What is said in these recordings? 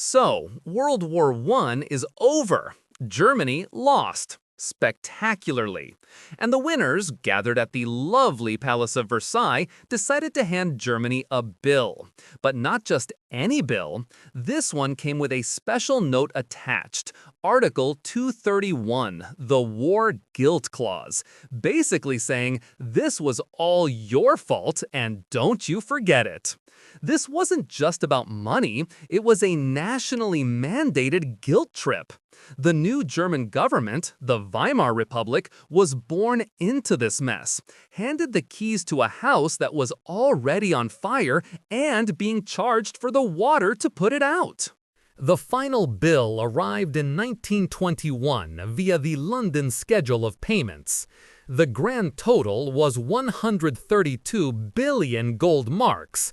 So, World War I is over. Germany lost. Spectacularly. And the winners, gathered at the lovely Palace of Versailles, decided to hand Germany a bill. But not just any bill. This one came with a special note attached. Article 231, the War Guilt Clause, basically saying this was all your fault and don't you forget it. This wasn't just about money, it was a nationally mandated guilt trip. The new German government, the Weimar Republic, was born into this mess, handed the keys to a house that was already on fire and being charged for the water to put it out. The final bill arrived in 1921 via the London Schedule of Payments. The grand total was 132 billion gold marks.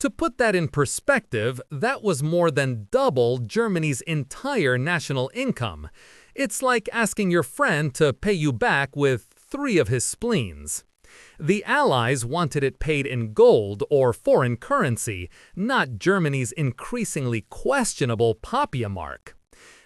To put that in perspective, that was more than double Germany's entire national income. It's like asking your friend to pay you back with 3 of his spleens. The Allies wanted it paid in gold or foreign currency, not Germany's increasingly questionable papier mark.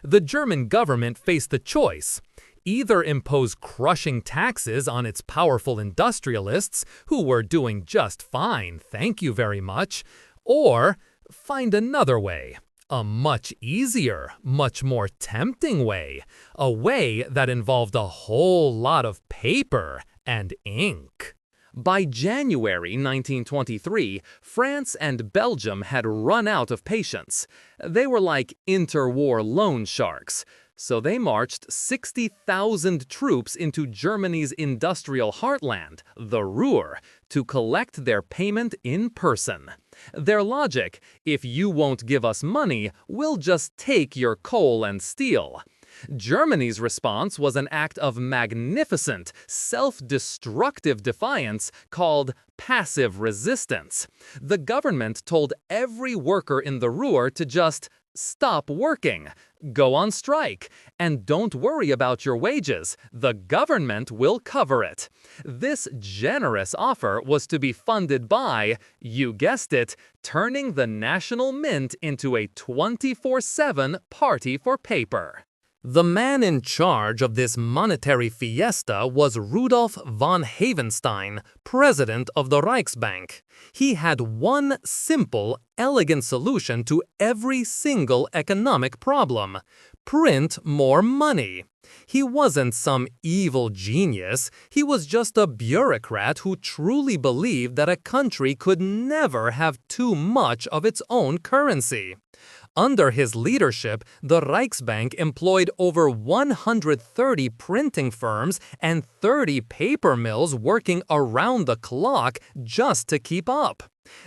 The German government faced the choice. Either impose crushing taxes on its powerful industrialists, who were doing just fine, thank you very much, or find another way, a much easier, much more tempting way, a way that involved a whole lot of paper and ink. By January 1923, France and Belgium had run out of patience. They were like interwar loan sharks. So they marched 60,000 troops into Germany's industrial heartland, the Ruhr, to collect their payment in person. Their logic: if you won't give us money, we'll just take your coal and steel. Germany's response was an act of magnificent, self-destructive defiance called passive resistance. The government told every worker in the Ruhr to just stop working, go on strike, and don't worry about your wages. The government will cover it. This generous offer was to be funded by, you guessed it, turning the national mint into a 24/7 party for paper. The man in charge of this monetary fiesta was Rudolf von Havenstein, president of the Reichsbank. He had one simple, elegant solution to every single economic problem: print more money. He wasn't some evil genius, he was just a bureaucrat who truly believed that a country could never have too much of its own currency. Under his leadership, the Reichsbank employed over 130 printing firms and 30 paper mills working around the clock just to keep up.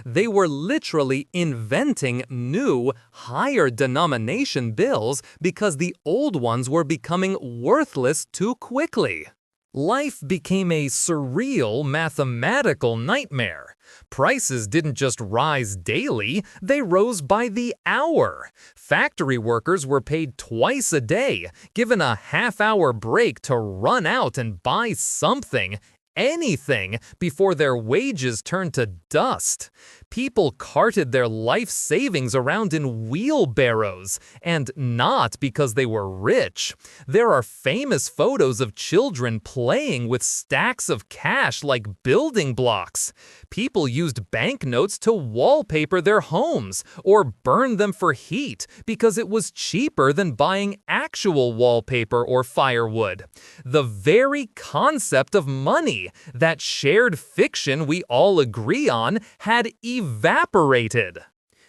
They were literally inventing new, higher denomination bills because the old ones were becoming worthless too quickly. Life became a surreal mathematical nightmare. Prices didn't just rise daily, they rose by the hour. Factory workers were paid twice a day, given a half-hour break to run out and buy something, anything, before their wages turned to dust. People carted their life savings around in wheelbarrows, and not because they were rich. There are famous photos of children playing with stacks of cash like building blocks. People used banknotes to wallpaper their homes or burn them for heat because it was cheaper than buying actual wallpaper or firewood. The very concept of money, that shared fiction we all agree on, had evaporated.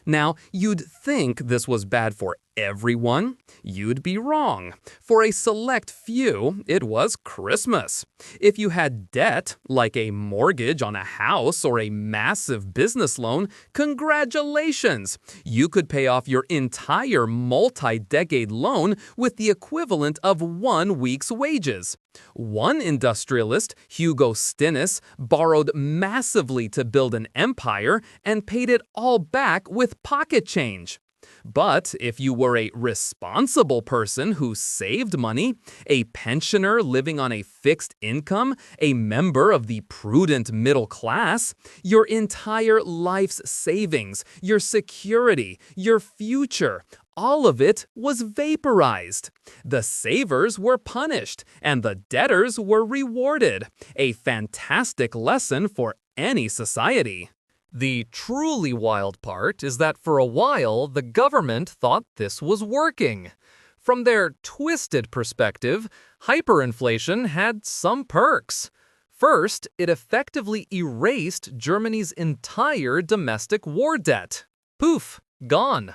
Now, you'd think this was bad for everyone. You'd be wrong. For a select few, it was Christmas. If you had debt, like a mortgage on a house or a massive business loan, congratulations! You could pay off your entire multi-decade loan with the equivalent of 1 week's wages. One industrialist, Hugo Stinnes, borrowed massively to build an empire and paid it all back with pocket change. But if you were a responsible person who saved money, a pensioner living on a fixed income, a member of the prudent middle class, your entire life's savings, your security, your future, all of it was vaporized. The savers were punished, and the debtors were rewarded. A fantastic lesson for any society. The truly wild part is that for a while, the government thought this was working. From their twisted perspective, hyperinflation had some perks. First, it effectively erased Germany's entire domestic war debt. Poof, gone.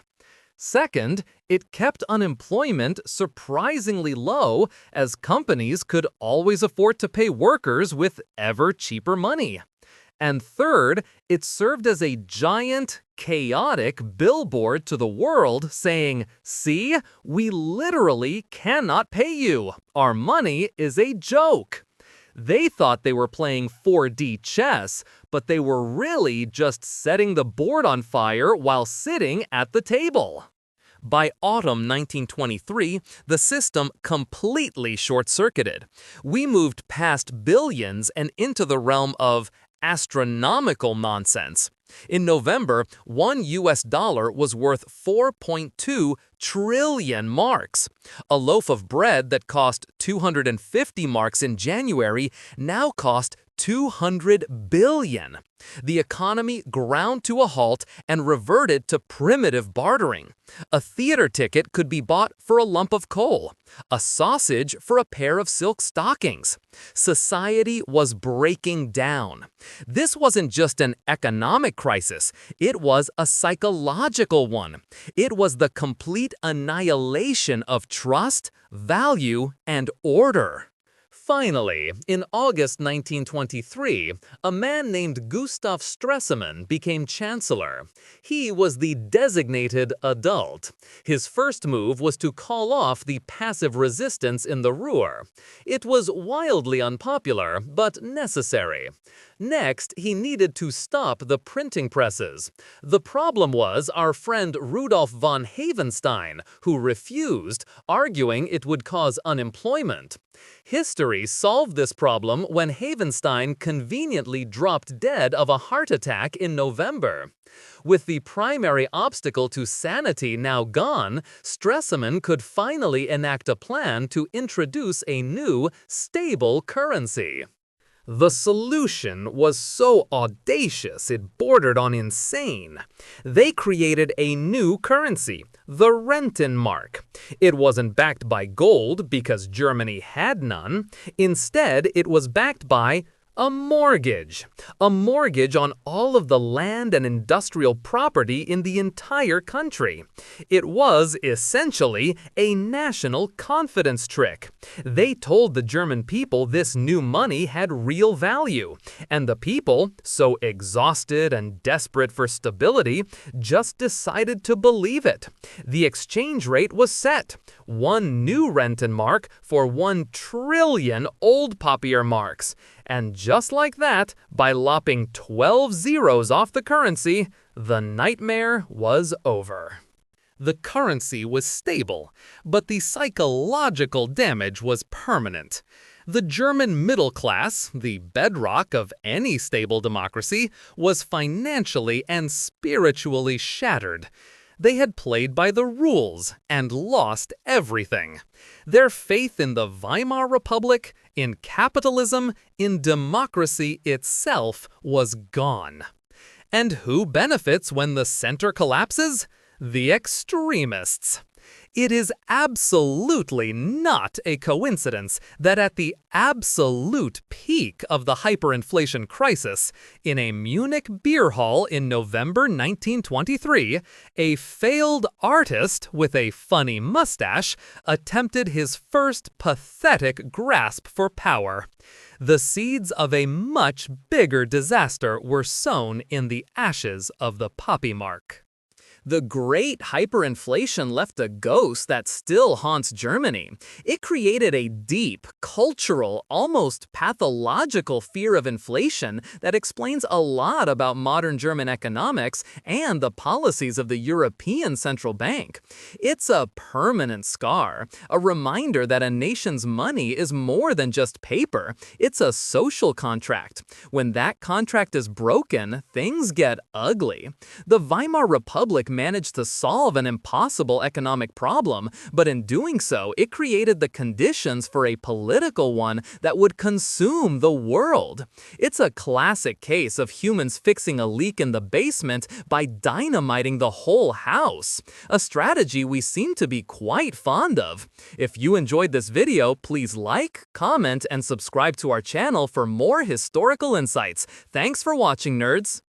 Second, it kept unemployment surprisingly low, as companies could always afford to pay workers with ever cheaper money. And third, it served as a giant, chaotic billboard to the world saying, "See, we literally cannot pay you. Our money is a joke." They thought they were playing 4D chess, but they were really just setting the board on fire while sitting at the table. By autumn 1923, the system completely short-circuited. We moved past billions and into the realm of astronomical nonsense. In November, $1 was worth 4.2 trillion marks. A loaf of bread that cost 250 marks in January now cost 200 billion. The economy ground to a halt and reverted to primitive bartering. A theater ticket could be bought for a lump of coal, a sausage for a pair of silk stockings. Society was breaking down. This wasn't just an economic crisis, it was a psychological one. It was the complete annihilation of trust, value, and order. Finally, in August 1923, a man named Gustav Stresemann became chancellor. He was the designated adult. His first move was to call off the passive resistance in the Ruhr. It was wildly unpopular, but necessary. Next, he needed to stop the printing presses. The problem was our friend Rudolf von Havenstein, who refused, arguing it would cause unemployment. History solved this problem when Havenstein conveniently dropped dead of a heart attack in November. With the primary obstacle to sanity now gone, Stresemann could finally enact a plan to introduce a new, stable currency. The solution was so audacious it bordered on insane. They created a new currency, the Rentenmark. It wasn't backed by gold because Germany had none. Instead, it was backed by a mortgage on all of the land and industrial property in the entire country. It was essentially a national confidence trick. They told the German people this new money had real value, and the people, so exhausted and desperate for stability, just decided to believe it. The exchange rate was set, one new Rentenmark for 1 trillion old papier marks. And just like that, by lopping 12 zeros off the currency, the nightmare was over. The currency was stable, but the psychological damage was permanent. The German middle class, the bedrock of any stable democracy, was financially and spiritually shattered. They had played by the rules and lost everything. Their faith in the Weimar Republic, in capitalism, in democracy itself was gone. And who benefits when the center collapses? The extremists. It is absolutely not a coincidence that at the absolute peak of the hyperinflation crisis, in a Munich beer hall in November 1923, a failed artist with a funny mustache attempted his first pathetic grasp for power. The seeds of a much bigger disaster were sown in the ashes of the poppy mark. The great hyperinflation left a ghost that still haunts Germany. It created a deep, cultural, almost pathological fear of inflation that explains a lot about modern German economics and the policies of the European Central Bank. It's a permanent scar, a reminder that a nation's money is more than just paper. It's a social contract. When that contract is broken, things get ugly. The Weimar Republic managed to solve an impossible economic problem, but in doing so, it created the conditions for a political one that would consume the world. It's a classic case of humans fixing a leak in the basement by dynamiting the whole house, a strategy we seem to be quite fond of. If you enjoyed this video, please like, comment, and subscribe to our channel for more historical insights. Thanks for watching, nerds!